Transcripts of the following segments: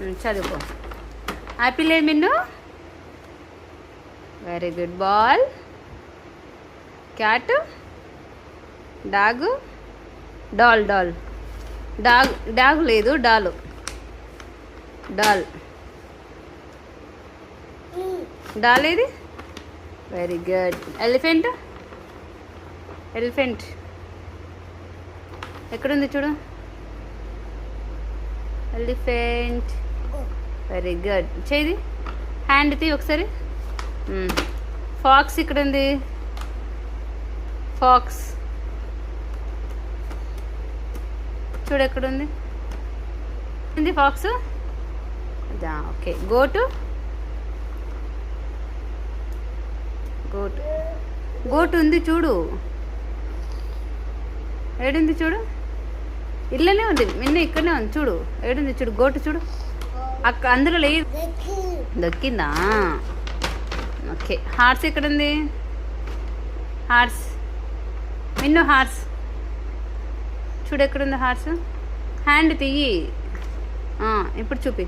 చదువుకో. యాపిల్ ఏది Minnu? Very good. Ball, cat, dog, doll. Dog లేదు, డాల్. డాల్ ఏది? Very good. ఎలిఫెంట్ ఎక్కడుంది చూడు. ఎలిఫెంట్. Very good. చేయి, హ్యాండ్ తీ ఒకసారి. ఫాక్స్ ఇక్కడ ఉంది. ఫాక్స్ చూడు ఎక్కడుంది. ఉంది ఫాక్స్. ఓకే. గోటు ఉంది చూడు. ఏడుంది చూడు. ఇళ్ళనే ఉంది మిన్న, ఇక్కడనే ఉంది చూడు. ఏడుంది చూడు. గోటు చూడు. అందులో లేదు. దొక్కిందా? ఓకే. హార్స్ ఎక్కడుంది? హార్స్ మిన్ను. హార్స్ చూడు ఎక్కడుంది హార్స్. హ్యాండ్ తీయి. ఇప్పుడు చూపి.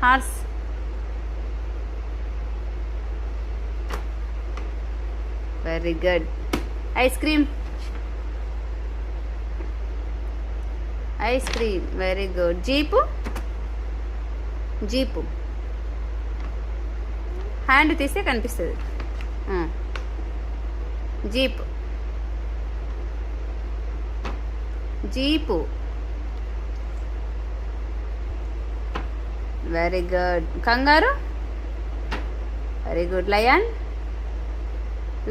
Horse. Very good. Ice cream. Very good. Jeep hand తీస్తే కనిపిస్తుంది. Jeep. Very good. Kangaroo. Very good.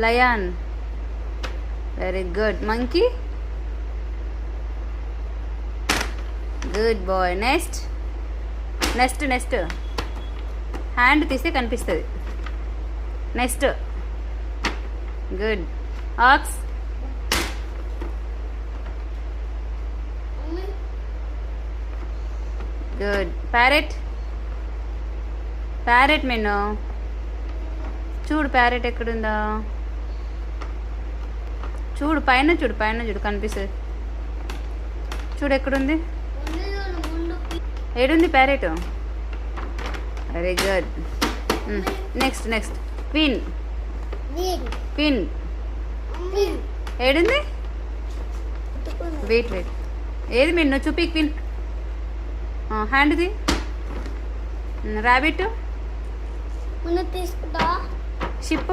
Lion. Very good. Monkey. Good boy. Nest. Hand తీస్తే కనిపిస్తుంది. Next. Good. Ox. Good. Parrot Minnu. చూడు ప్యారెట్ ఎక్కడుందా చూడు. పైన చూడు కనిపిస్తుంది. చూడు ఎక్కడుంది. ఏడుంది parrot. Very good. Next. Queen. ఏడుంది. వెయిట్ ఏది మిన్ను? చూపి క్వీన్. హ్యాండ్ది. ర్యాబిట్. షిప్.